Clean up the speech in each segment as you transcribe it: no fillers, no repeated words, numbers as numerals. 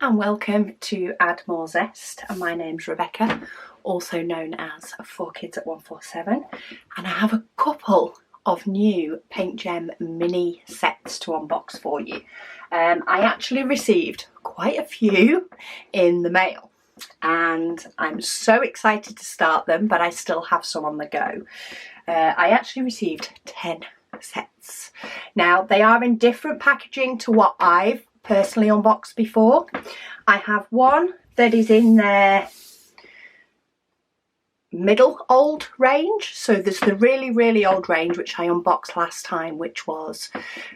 and welcome to Add More Zest, and my name's Rebecca, also known as 4Kids at 147, and I have a couple of new PaintGem mini sets to unbox for you. I actually received quite a few in the mail and I'm so excited to start them, but I still have some on the go. I actually received 10 sets. Now they are in different packaging to what I've personally unboxed before. I have one that is in their middle old range, so there's the really old range which I unboxed last time, which was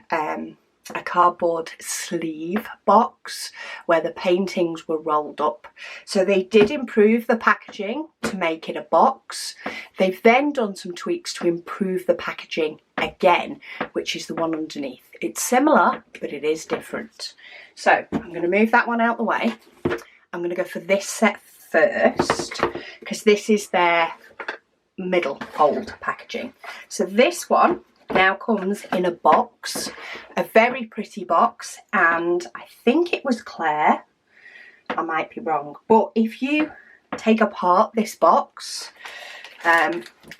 a cardboard sleeve box where the paintings were rolled up. So they did improve the packaging to make it a box. They've then done some tweaks to improve the packaging again, which is the one underneath. It's similar, but it is different. So I'm going to move that one out the way. I'm going to go for this set first because this is their middle old packaging. So this one now comes in a box, a very pretty box, and I think it was Claire, I might be wrong, but if you take apart this box,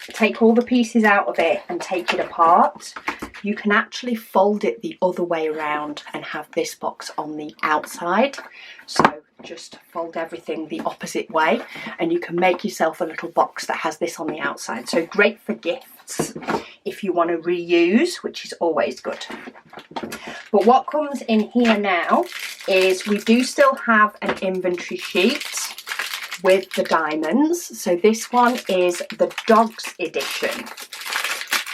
take all the pieces out of it and take it apart, you can actually fold it the other way around and have this box on the outside. So just fold everything the opposite way and you can make yourself a little box that has this on the outside. So great for gifts if you want to reuse, which is always good. But what comes in here now is we do still have an inventory sheet with the diamonds. So this one is the Dogs edition.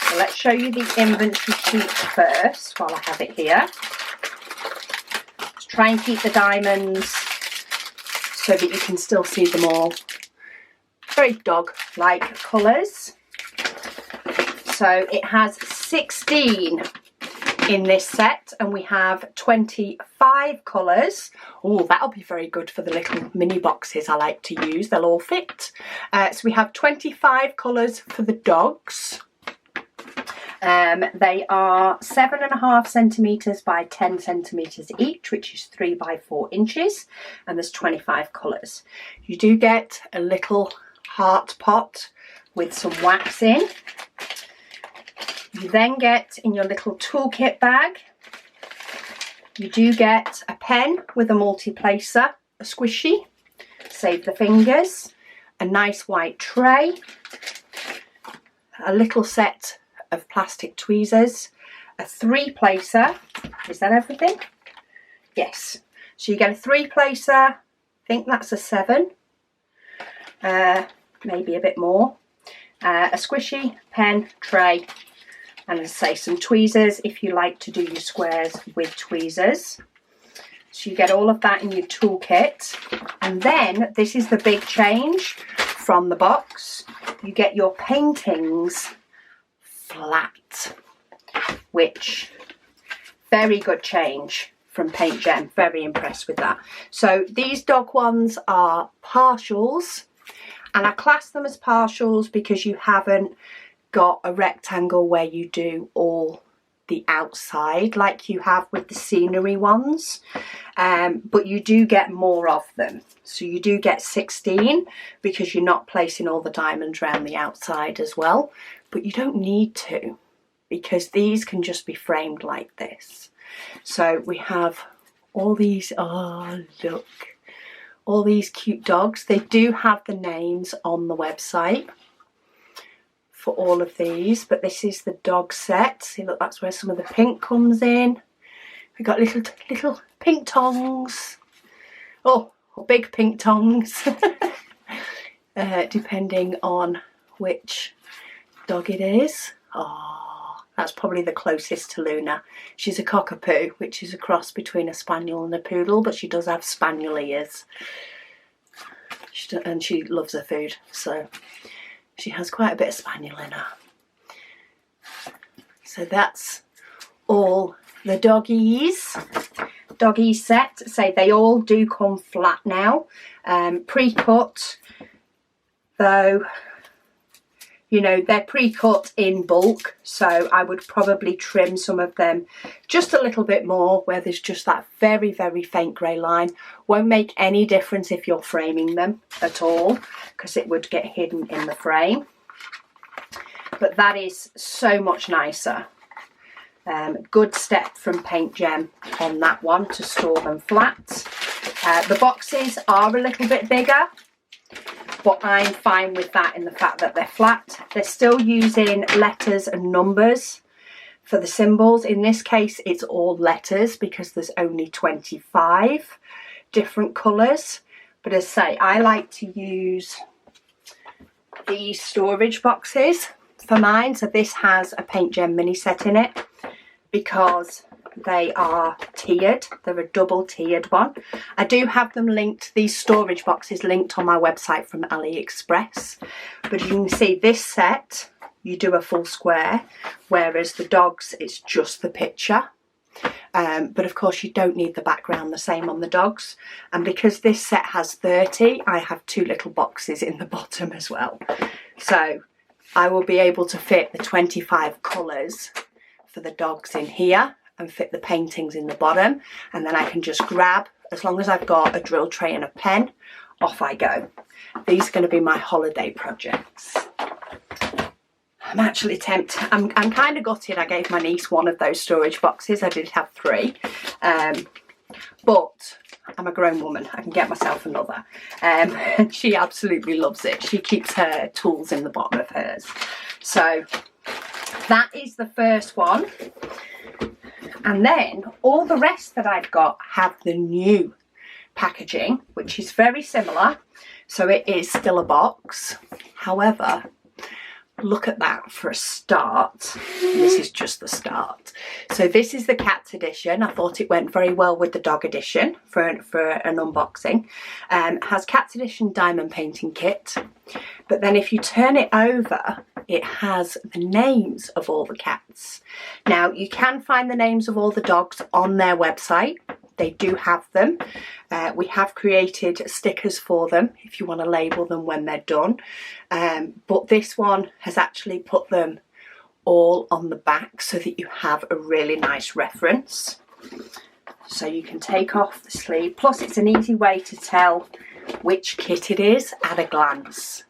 So let's show you the inventory sheet first while I have it here. Let's try and keep the diamonds so that you can still see them all. Very dog-like colours. So it has 16 in this set and we have 25 colours. Oh, that'll be very good for the little mini boxes I like to use. They'll all fit. So we have 25 colours for the dogs. They are 7.5 centimetres by 10 centimetres each, which is 3 by 4 inches, and there's 25 colours. You do get a little heart pot with some wax in. You then get in your little toolkit bag, you do get a pen with a multi-placer, a squishy, save the fingers, a nice white tray, a little set of plastic tweezers, a 3-placer. Is that everything? Yes. So you get a 3-placer, I think that's a 7, maybe a bit more, a squishy, pen, tray, and as I say, some tweezers if you like to do your squares with tweezers. So you get all of that in your toolkit. And then this is the big change from the box. You get your paintings flat, which very good change from PaintGem. Very impressed with that. So these dog ones are partials, and I class them as partials because you haven't got a rectangle where you do all the outside like you have with the scenery ones, but you do get more of them. So you do get 16 because you're not placing all the diamonds around the outside as well, but you don't need to because these can just be framed like this. So we have all these, oh look, all these cute dogs. They do have the names on the website for all of these, but this is the dog set. See, look, that's where some of the pink comes in. We've got little pink tongs. Oh, big pink tongs. Depending on which dog it is. Oh, that's probably the closest to Luna. She's a cockapoo, which is a cross between a spaniel and a poodle, but she does have spaniel ears. And she loves her food, so she has quite a bit of spaniel in her. So that's all the doggies set. Say they all do come flat now, pre-cut, though You know, they're pre-cut in bulk, so I would probably trim some of them just a little bit more where there's just that very, very faint grey line. Won't make any difference if you're framing them at all, because it would get hidden in the frame. But that is so much nicer. Good step from PaintGem on that one to store them flat. The boxes are a little bit bigger, but I'm fine with that in the fact that they're flat. They're still using letters and numbers for the symbols. In this case, it's all letters because there's only 25 different colours. But as I say, I like to use these storage boxes for mine. So this has a PaintGem mini set in it because they are tiered. They're a double tiered one. I do have them linked, these storage boxes linked on my website from AliExpress. But you can see this set, you do a full square, whereas the dogs, it's just the picture. But of course you don't need the background the same on the dogs. And because this set has 30, I have 2 little boxes in the bottom as well. So I will be able to fit the 25 colours for the dogs in here and fit the paintings in the bottom, and then I can just grab, as long as I've got a drill tray and a pen, off I go. These are going to be my holiday projects. I'm actually tempted. I'm kind of gutted I gave my niece one of those storage boxes. I did have 3, but I'm a grown woman. I can get myself another. And she absolutely loves it. She keeps her tools in the bottom of hers. So that is the first one. And then all the rest that I've got have the new packaging, which is very similar. So it is still a box. However, look at that for a start. This is just the start. So this is the Cats edition. I thought it went very well with the dog edition for an unboxing. It has Cats edition diamond painting kit. But then if you turn it over, it has the names of all the cats. Now you can find the names of all the dogs on their website. They do have them. We have created stickers for them if you want to label them when they're done. But this one has actually put them all on the back so that you have a really nice reference. So you can take off the sleeve. Plus it's an easy way to tell which kit it is at a glance.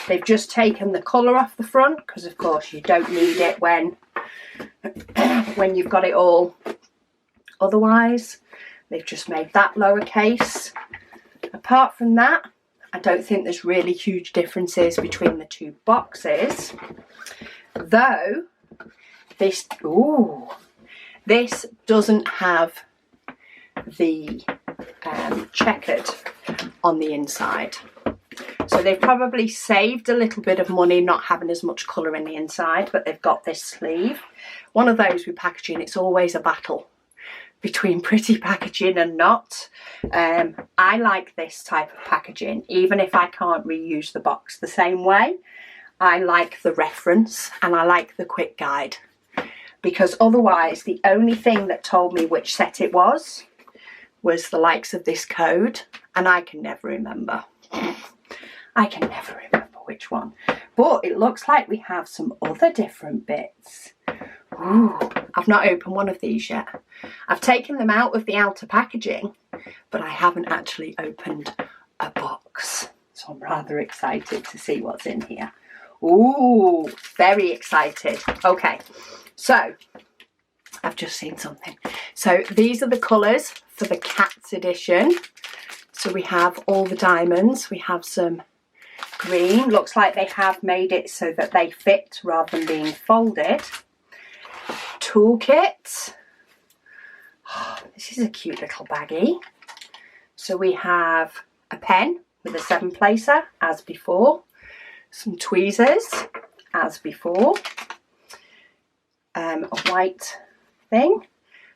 They've just taken the colour off the front because of course you don't need it when you've got it all. Otherwise, they've just made that lowercase. Apart from that, I don't think there's really huge differences between the 2 boxes. Though, this doesn't have the checkered on the inside. So they've probably saved a little bit of money not having as much colour in the inside, but they've got this sleeve. One of those with packaging, it's always a battle between pretty packaging and not. I like this type of packaging, even if I can't reuse the box the same way. I like the reference and I like the quick guide, because otherwise the only thing that told me which set it was the likes of this code, and I can never remember. I can never remember which one. But it looks like we have some other different bits. Ooh, I've not opened one of these yet. I've taken them out of the outer packaging, but I haven't actually opened a box. So I'm rather excited to see what's in here. Ooh, very excited. Okay, so I've just seen something. So these are the colours for the Cats edition. So we have all the diamonds. We have some green. Looks like they have made it so that they fit rather than being folded. Toolkit. Oh, this is a cute little baggie. So we have a pen with a 7-placer as before, some tweezers as before, a white thing,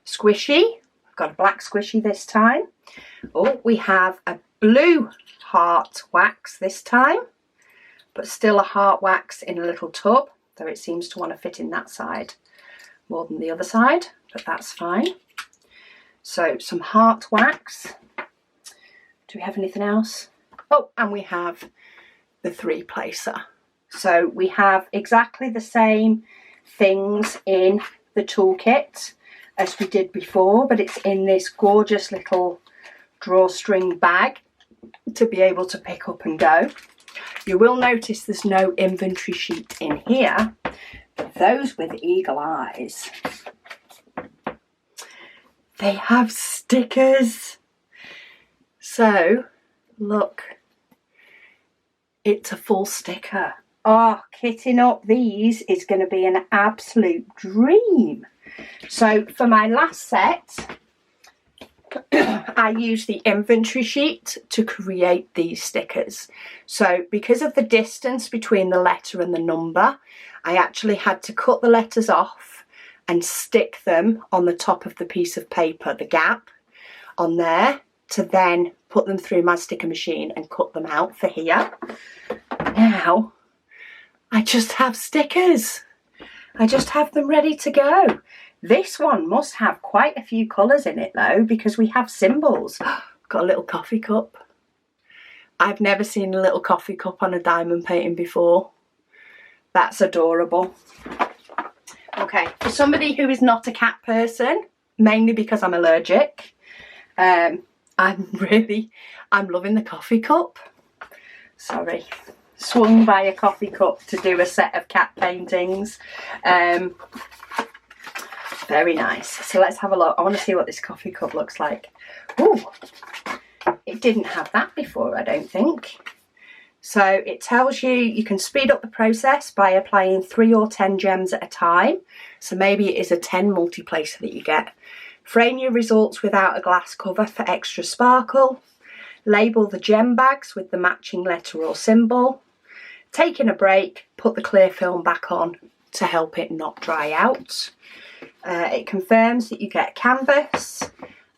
squishy. I've got a black squishy this time. Oh, we have a blue heart wax this time, but still a heart wax in a little tub, though it seems to want to fit in that side more than the other side, but that's fine. So some heart wax. Do we have anything else? Oh, and we have the 3-placer. So we have exactly the same things in the toolkit as we did before, but it's in this gorgeous little drawstring bag to be able to pick up and go. You will notice there's no inventory sheet in here. Those with eagle eyes, they have stickers. So look, it's a full sticker. Oh, kitting up these is going to be an absolute dream. So for my last set, I used the inventory sheet to create these stickers. So because of the distance between the letter and the number, I actually had to cut the letters off and stick them on the top of the piece of paper, the gap on there, to then put them through my sticker machine and cut them out for here. Now I just have stickers. I just have them ready to go. This one must have quite a few colours in it though, because we have symbols. Got a little coffee cup. I've never seen a little coffee cup on a diamond painting before. That's adorable. Okay, for somebody who is not a cat person, mainly because I'm allergic, I'm loving the coffee cup. Sorry. Swung by a coffee cup to do a set of cat paintings. Very nice. So let's have a look. I want to see what this coffee cup looks like. Ooh, it didn't have that before, I don't think. So it tells you can speed up the process by applying 3 or 10 gems at a time. So maybe it is a 10 multiplacer that you get. Frame your results without a glass cover for extra sparkle. Label the gem bags with the matching letter or symbol. Taking a break, put the clear film back on to help it not dry out. It confirms that you get canvas,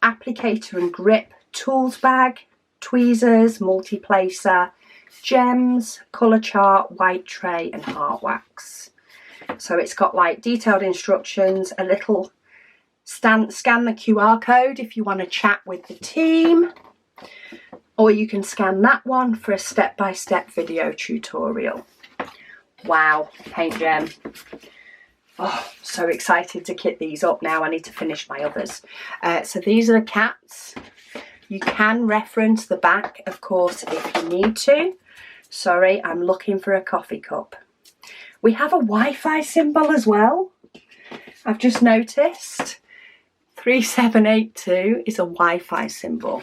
applicator and grip, tools bag, tweezers, multiplacer, gems, colour chart, white tray and heart wax. So it's got like detailed instructions, a little scan the QR code if you want to chat with the team, or you can scan that one for a step-by-step video tutorial. Wow, PaintGem. Oh, so excited to kit these up now. I need to finish my others. So these are the cats. You can reference the back, of course, if you need to. Sorry, I'm looking for a coffee cup. We have a Wi-Fi symbol as well. I've just noticed. 3782 is a Wi-Fi symbol.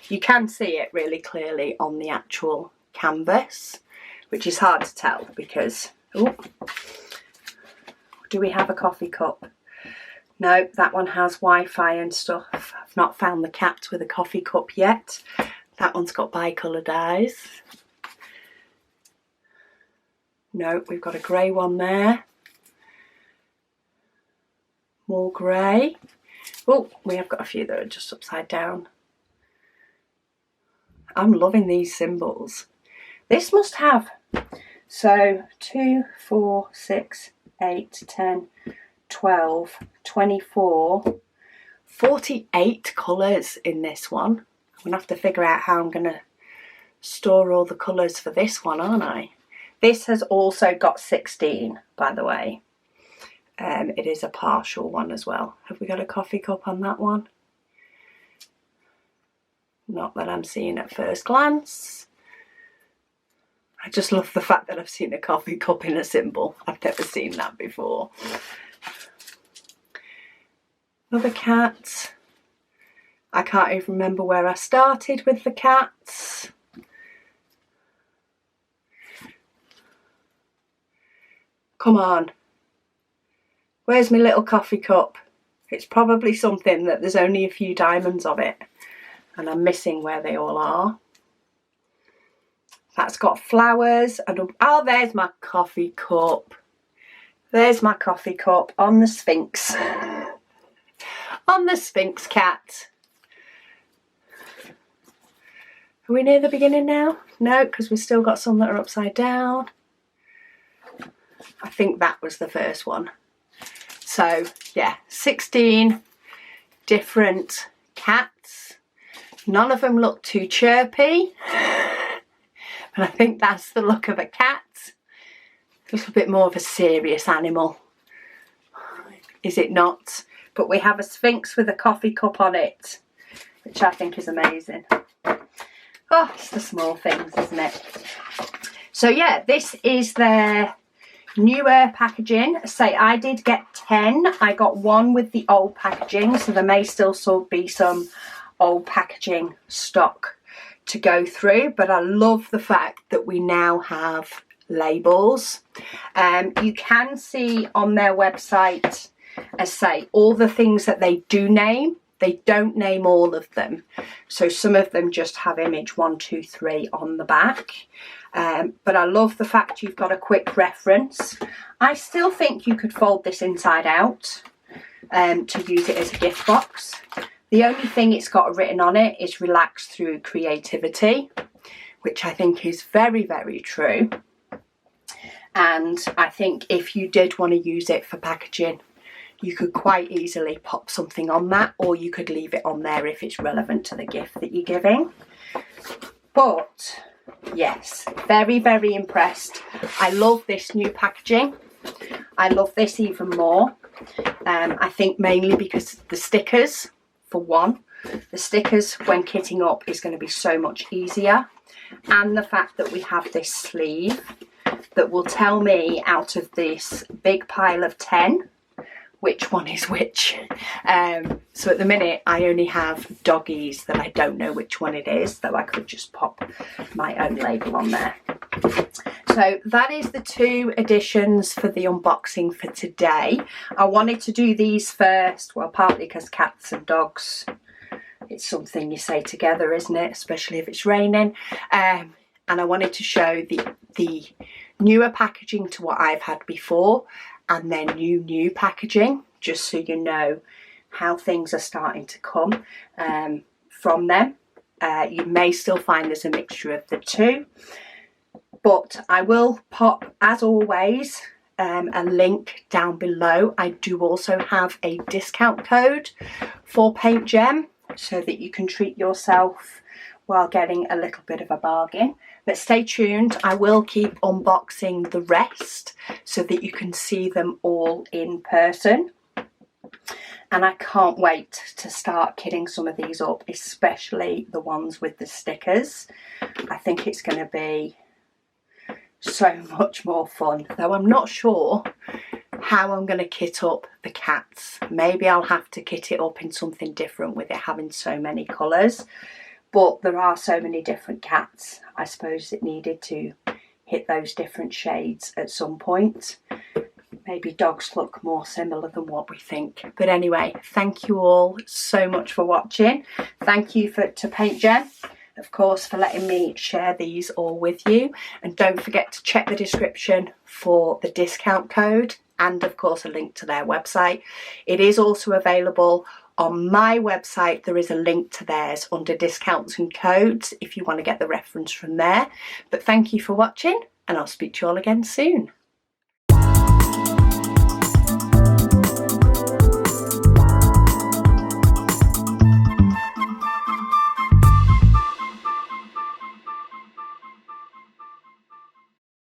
You can see it really clearly on the actual canvas, which is hard to tell because... Ooh, do we have a coffee cup? No, that one has Wi-Fi and stuff. I've not found the cat with a coffee cup yet. That one's got bicoloured eyes. No, we've got a grey one there. More grey. Oh, we have got a few that are just upside down. I'm loving these symbols. This must have, so 2, 4, 6, 8, 10, 12, 24, 48 colours in this one. I'm going to have to figure out how I'm going to store all the colours for this one, aren't I? This has also got 16, by the way. It is a partial one as well. Have we got a coffee cup on that one? Not that I'm seeing at first glance. I just love the fact that I've seen a coffee cup in a symbol. I've never seen that before. Another cat. I can't even remember where I started with the cats. Come on. Where's my little coffee cup? It's probably something that there's only a few diamonds of it. And I'm missing where they all are. That's got flowers. And oh, there's my coffee cup. There's my coffee cup on the Sphinx. On the Sphinx cat. Are we near the beginning now? No, because we've still got some that are upside down. I think that was the first one. So yeah, 16 different cats. None of them look too chirpy. But I think that's the look of a cat. a little bit more of a serious animal, is it not? But we have a Sphinx with a coffee cup on it, which I think is amazing. Oh, it's the small things, isn't it? So yeah, this is their newer packaging. Say I did get 10. I got one with the old packaging, so there may still be some old packaging stock to go through, but I love the fact that we now have labels. You can see on their website, as say, all the things that they do name. They don't name all of them, so some of them just have image 1, 2, 3 on the back. But I love the fact you've got a quick reference. I still think you could fold this inside out to use it as a gift box. The only thing it's got written on it is relax through creativity, which I think is very, very true. And I think if you did want to use it for packaging, you could quite easily pop something on that, or you could leave it on there if it's relevant to the gift that you're giving. But yes, very, very impressed. I love this new packaging. I love this even more. I think mainly because the stickers, for one. The stickers when kitting up is going to be so much easier. And the fact that we have this sleeve that will tell me out of this big pile of 10 which one is which. So at the minute I only have doggies that I don't know which one it is, though I could just pop my own label on there. So that is the 2 editions for the unboxing for today. I wanted to do these first, well, partly because cats and dogs, it's something you say together, isn't it? Especially if it's raining. And I wanted to show the newer packaging to what I've had before, and then new packaging, just so you know how things are starting to come from them. You may still find there's a mixture of the 2, but I will pop, as always, a link down below. I do also have a discount code for PaintGem, so that you can treat yourself while getting a little bit of a bargain. But stay tuned, I will keep unboxing the rest so that you can see them all in person. And I can't wait to start kitting some of these up, especially the ones with the stickers. I think it's going to be so much more fun, though I'm not sure how I'm going to kit up the cats. Maybe I'll have to kit it up in something different with it having so many colours. But there are so many different cats. I suppose it needed to hit those different shades at some point. Maybe dogs look more similar than what we think. But anyway, thank you all so much for watching. Thank you to PaintGem, of course, for letting me share these all with you. And don't forget to check the description for the discount code and, of course, a link to their website. It is also available on my website. There is a link to theirs under discounts and codes if you want to get the reference from there. But thank you for watching, and I'll speak to you all again soon.